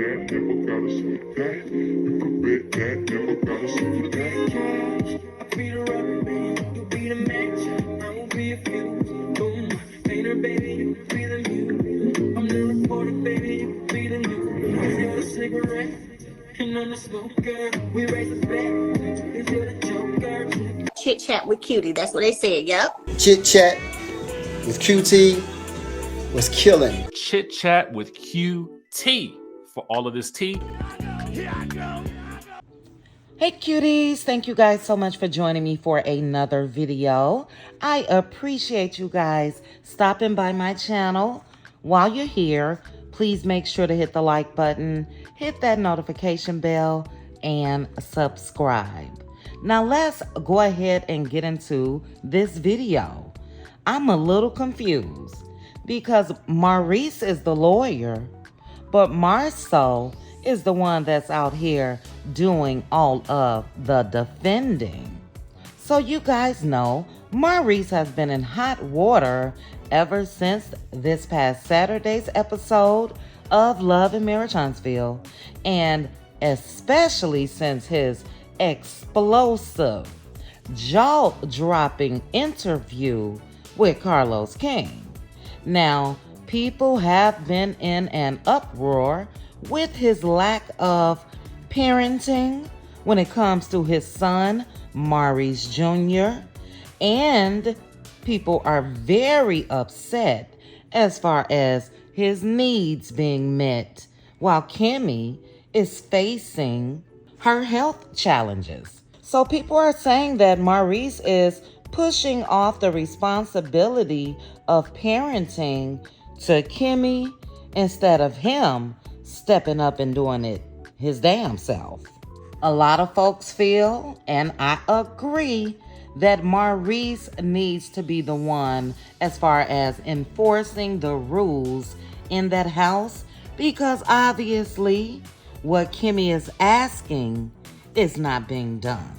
that, never gotta sweet that. You can bet that, never gotta sweet that. I'll be the rubber band, you'll be the match. I won't be a few. Boom, painter, baby, you can be the mute. I'm the reporter, baby, you can be the news. If you're a cigarette, and I'm the smoker, we raise a bet. If you're the joker, Chit chat with cutie. That's what they said. Yep. Chit chat with QT was killing. Chit chat with QT for all of this tea. Hey cuties, thank you guys so much for joining me for another video. I appreciate you guys stopping by my channel. While you're here, please make sure to hit the like button, hit that notification bell, and subscribe. Now let's go ahead and get into this video. I'm a little confused because Maurice is the lawyer, but Marsau is the one that's out here doing all of the defending. So you guys know Maurice has been in hot water ever since this past Saturday's episode of Love and Marriage Huntsville, and especially since his explosive, jaw-dropping interview with Carlos King. Now, people have been in an uproar with his lack of parenting when it comes to his son, Maurice Jr., and people are very upset as far as his needs being met while Kimmy is facing her health challenges. So people are saying that Maurice is pushing off the responsibility of parenting to Kimmy instead of him stepping up and doing it his damn self. A lot of folks feel, and I agree, that Maurice needs to be the one as far as enforcing the rules in that house, because obviously what Kimmy is asking is not being done.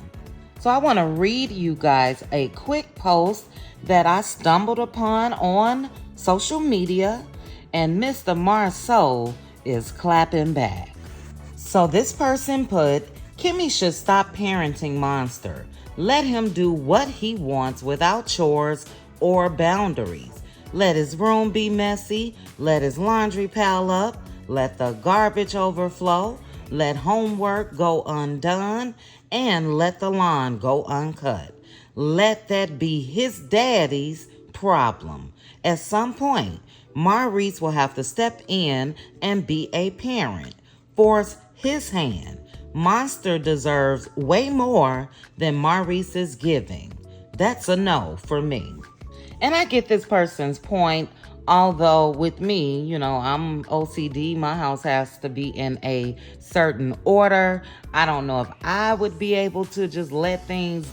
So I want to read you guys a quick post that I stumbled upon on social media, and Mr. Marsau is clapping back. So this person put, Kimmy should stop parenting Monster. Let him do what he wants without chores or boundaries. Let his room be messy. Let his laundry pile up. Let the garbage overflow. Let homework go undone. And let the lawn go uncut. Let that be his daddy's problem. At some point, Maurice will have to step in and be a parent. Force his hand. Monster deserves way more than Maurice is giving. That's a no for me. And I get this person's point, although with me, you know, I'm OCD. My house has to be in a certain order. I don't know if I would be able to just let things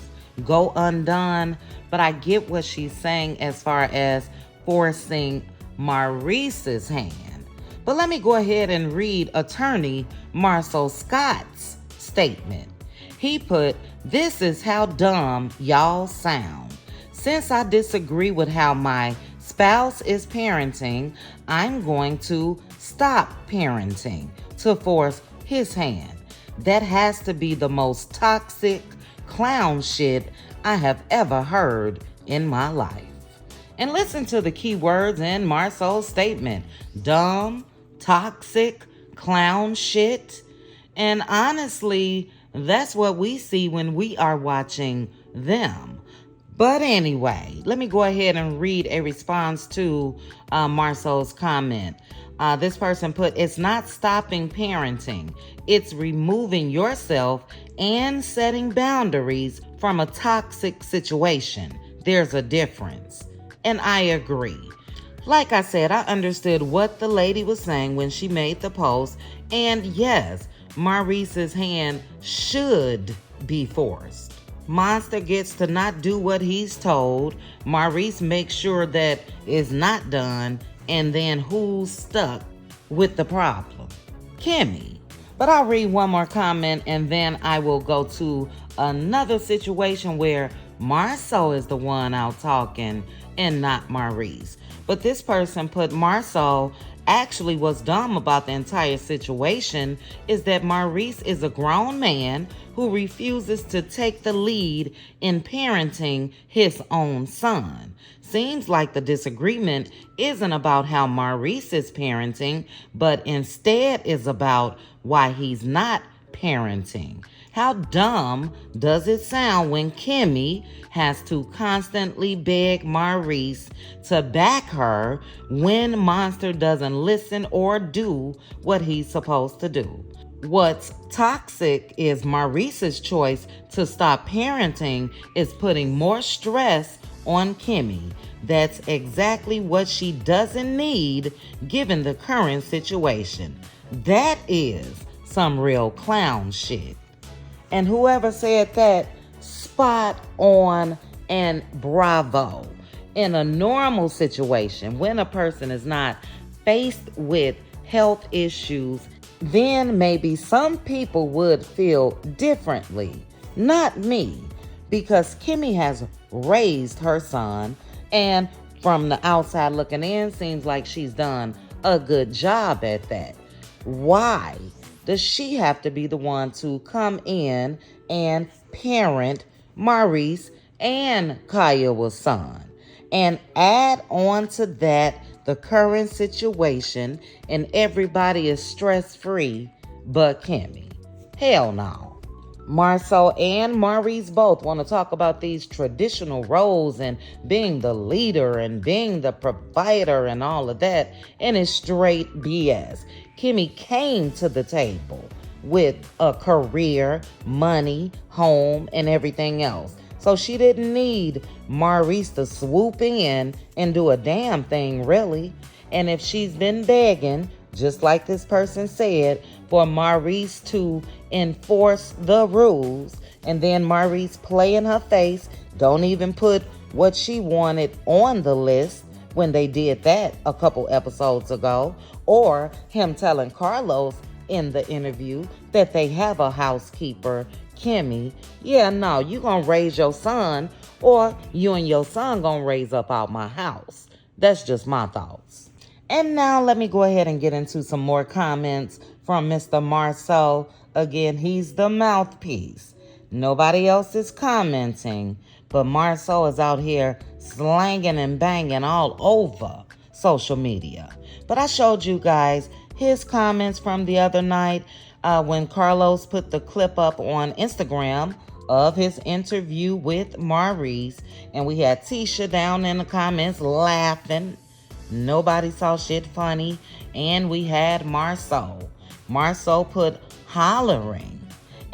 go undone, but I get what she's saying as far as forcing Maurice's hand. But let me go ahead and read attorney Marcel Scott's statement. He put, "This is how dumb y'all sound. Since I disagree with how my spouse is parenting, I'm going to stop parenting to force his hand. That has to be the most toxic clown shit I have ever heard in my life." And listen to the key words in Marcel's statement: dumb, toxic, clown shit. And honestly, that's what we see when we are watching them. But anyway, let me go ahead and read a response to Marcel's comment. This person put, "It's not stopping parenting. It's removing yourself and setting boundaries from a toxic situation. There's a difference." And I agree. Like I said, I understood what the lady was saying when she made the post. And yes, Maurice's hand should be forced. Monster gets to not do what he's told. Maurice makes sure that it's not done. And then who's stuck with the problem? Kimmy. But I'll read one more comment and then I will go to another situation where Marsau is the one out talking and not Maurice. But this person put Marsau actually what's dumb about the entire situation is that Maurice is a grown man who refuses to take the lead in parenting his own son. Seems like the disagreement isn't about how Maurice is parenting, but instead is about why he's not parenting. How dumb does it sound when Kimmy has to constantly beg Maurice to back her when Monster doesn't listen or do what he's supposed to do? What's toxic is Maurice's choice to stop parenting is putting more stress on Kimmy. That's exactly what she doesn't need given the current situation. That is some real clown shit. And whoever said that, spot on and bravo. In a normal situation, when a person is not faced with health issues, then maybe some people would feel differently. Not me, because Kimmy has raised her son, and from the outside looking in, seems like she's done a good job at that. Why does she have to be the one to come in and parent Maurice and Kiowa's son? And add on to that the current situation and everybody is stress-free but Kimmy. Hell no. Marsau and Maurice both want to talk about these traditional roles and being the leader and being the provider and all of that, and it's straight BS. Kimmy came to the table with a career, money, home, and everything else. So she didn't need Maurice to swoop in and do a damn thing, really. And if she's been begging, just like this person said, for Maurice to enforce the rules, and then Maurice play in her face, don't even put what she wanted on the list when they did that a couple episodes ago, or him telling Carlos in the interview that they have a housekeeper, Kimmy. Yeah, no, you gonna raise your son, or you and your son gonna raise up out my house. That's just my thoughts. And now let me go ahead and get into some more comments from Mr. Marsau. Again, he's the mouthpiece. Nobody else is commenting, but Marsau is out here slanging and banging all over social media. But I showed you guys his comments from the other night when Carlos put the clip up on Instagram of his interview with Maurice, and we had Tisha down in the comments laughing. Nobody saw shit funny. And we had Marsau. Marsau put hollering.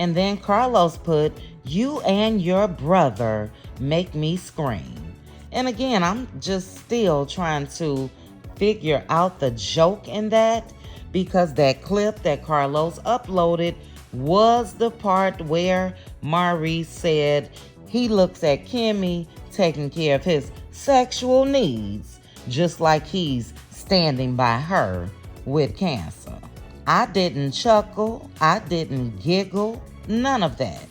And then Carlos put, you and your brother make me scream. And again, I'm just still trying to figure out the joke in that, because that clip that Carlos uploaded was the part where Maurice said he looks at Kimmy taking care of his sexual needs, just like he's standing by her with cancer. I didn't chuckle, I didn't giggle, none of that.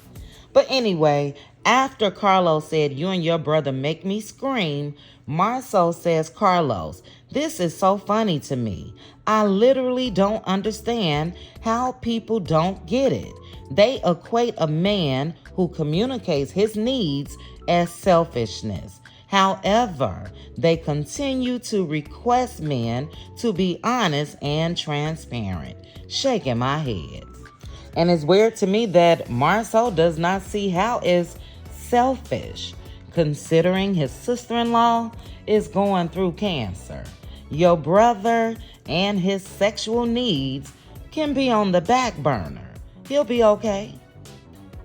But anyway, after Carlos said, you and your brother make me scream, Marsau says, Carlos, this is so funny to me. I literally don't understand how people don't get it. They equate a man who communicates his needs as selfishness. However, they continue to request men to be honest and transparent. Shaking my head. And it's weird to me that Marsau does not see how it's selfish, considering his sister-in-law is going through cancer. Your brother and his sexual needs can be on the back burner. He'll be okay.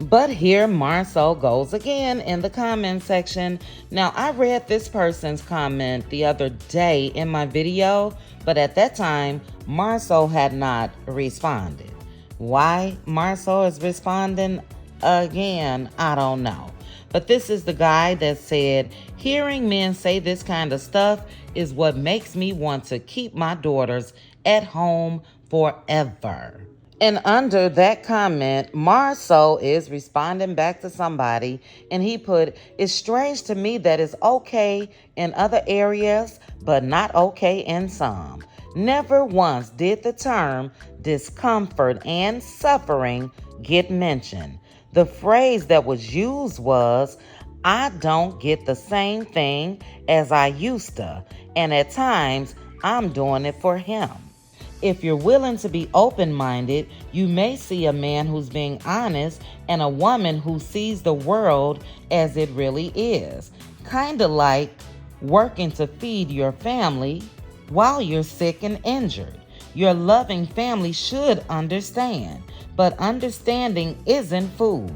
But here Marsau goes again in the comment section. Now, I read this person's comment the other day in my video, but at that time, Marsau had not responded. Why Marsau is responding again, I don't know. But this is the guy that said, hearing men say this kind of stuff is what makes me want to keep my daughters at home forever. And under that comment, Marsau is responding back to somebody, and he put, "It's strange to me that it's okay in other areas, but not okay in some. Never once did the term discomfort and suffering get mentioned. The phrase that was used was, I don't get the same thing as I used to, and at times I'm doing it for him." If you're willing to be open-minded, you may see a man who's being honest and a woman who sees the world as it really is. Kind of like working to feed your family while you're sick and injured. Your loving family should understand, but understanding isn't food.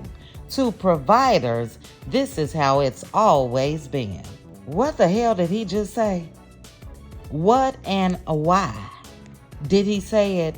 To providers, this is how it's always been. What the hell did he just say? What and why did he say it?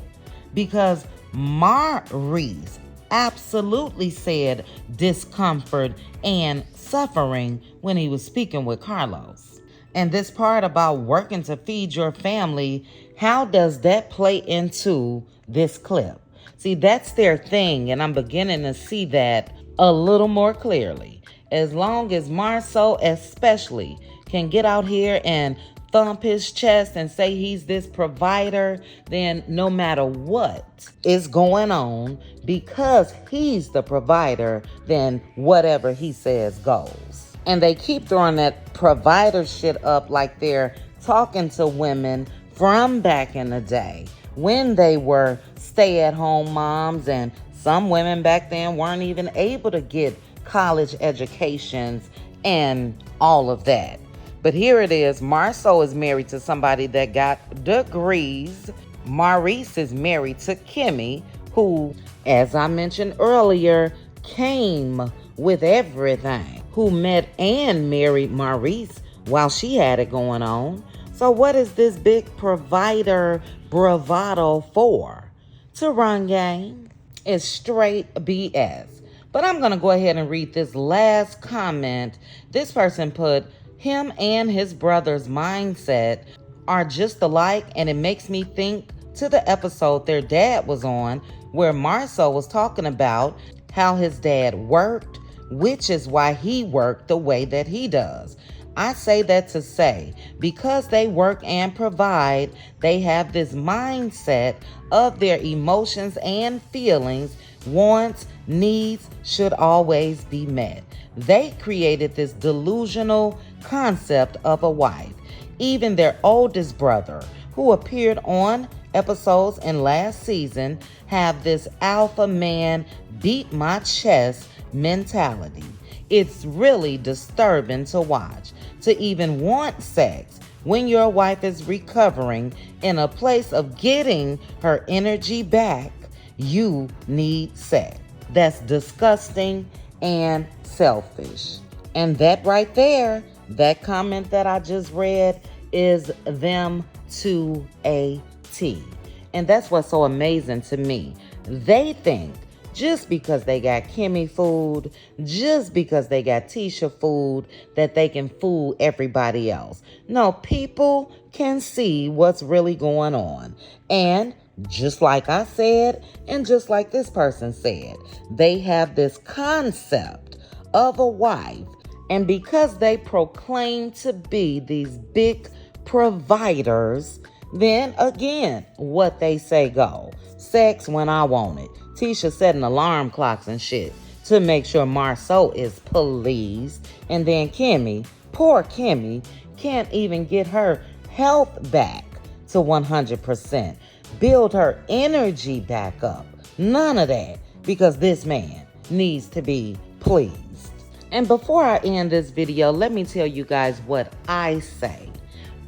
Because Maurice absolutely said discomfort and suffering when he was speaking with Carlos. And this part about working to feed your family, how does that play into this clip? See, that's their thing, and I'm beginning to see that a little more clearly. As long as Marsau especially can get out here and thump his chest and say he's this provider, then no matter what is going on, because he's the provider, then whatever he says goes. And they keep throwing that provider shit up like they're talking to women from back in the day when they were stay-at-home moms, and some women back then weren't even able to get college educations and all of that. But here it is. Marsau is married to somebody that got degrees. Maurice is married to Kimmy, who, as I mentioned earlier, came with everything, who met and married Maurice while she had it going on. So what is this big provider bravado for? To run game? It's straight BS. But I'm going to go ahead and read this last comment. This person put, him and his brother's mindset are just alike, and it makes me think to the episode their dad was on, where Marsau was talking about how his dad worked, which is why he worked the way that he does. I say that to say, because they work and provide, they have this mindset of their emotions and feelings, wants, needs should always be met. They created this delusional concept of a wife. Even their oldest brother, who appeared on episodes in last season, have this alpha man beat my chest mentality. It's really disturbing to watch. To even want sex when your wife is recovering in a place of getting her energy back, you need sex. That's disgusting and selfish. And that right there, that comment that I just read, is them to a T. And that's what's so amazing to me. They think just because they got Kimmy food, just because they got Tisha food, that they can fool everybody else. No, people can see what's really going on. And just like I said, and just like this person said, they have this concept of a wife. And because they proclaim to be these big providers, then again, what they say go. Sex when I want it. Tisha setting alarm clocks and shit to make sure Marsau is pleased. And then Kimmy, poor Kimmy, can't even get her health back to 100%. Build her energy back up. None of that, because this man needs to be pleased. And before I end this video, let me tell you guys what I say.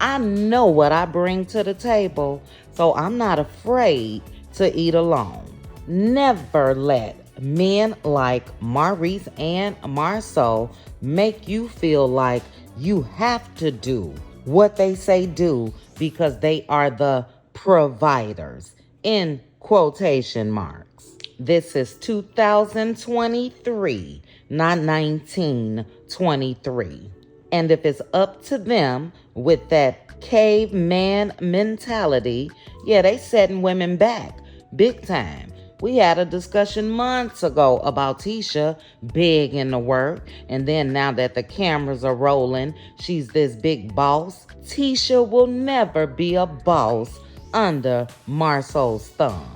I know what I bring to the table, so I'm not afraid to eat alone. Never let men like Maurice and Marsau make you feel like you have to do what they say do because they are the providers, in quotation marks. This is 2023, not 1923. And if it's up to them with that caveman mentality, yeah, they setting women back big time. We had a discussion months ago about Tisha big in the work. And then now that the cameras are rolling, she's this big boss. Tisha will never be a boss under Marsau's thumb.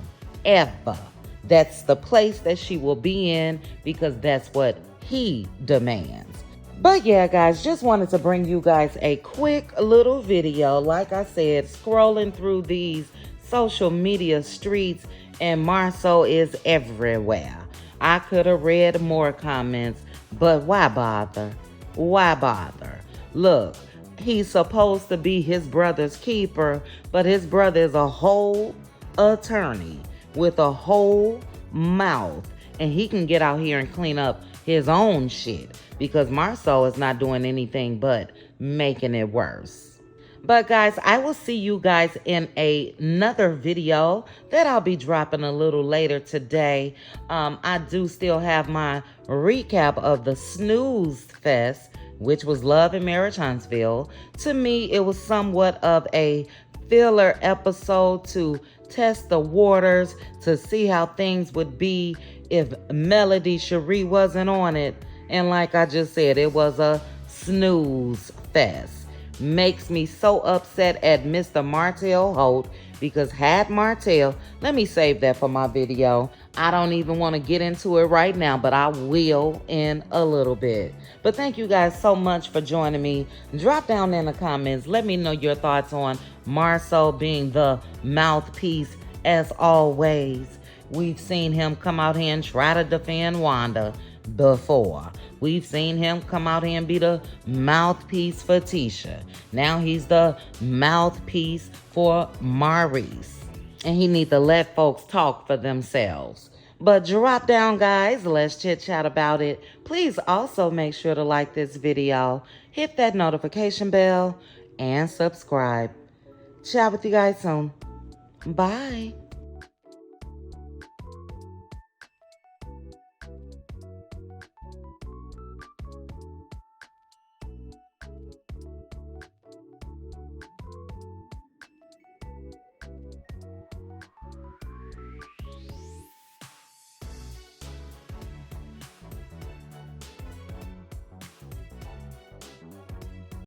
Ever. That's the place that she will be in because that's what he demands. But yeah, guys, just wanted to bring you guys a quick little video. Like I said, scrolling through these social media streets, and Marsau is everywhere. I could have read more comments, but why bother? Why bother? Look, he's supposed to be his brother's keeper, but his brother is a whole attorney with a whole mouth, and he can get out here and clean up his own shit because Marsau is not doing anything but making it worse. But guys, I will see you guys in another video that I'll be dropping a little later today. I do still have my recap of the Snooze Fest, which was Love and Marriage Huntsville. To me, it was somewhat of a filler episode to test the waters, to see how things would be if Melody Cherie wasn't on it. And like I just said, it was a snooze fest. Makes me so upset at Mr. Marcel Holt, because had Marcel, let me save that for my video. I don't even want to get into it right now, but I will in a little bit. But thank you guys so much for joining me. Drop down in the comments. Let me know your thoughts on Marsau being the mouthpiece as always. We've seen him come out here and try to defend Wanda before. We've seen him come out here and be the mouthpiece for Tisha. Now he's the mouthpiece for Maurice. And he needs to let folks talk for themselves. But drop down, guys. Let's chit chat about it. Please also make sure to like this video, hit that notification bell, and subscribe. Chat with you guys soon. Bye.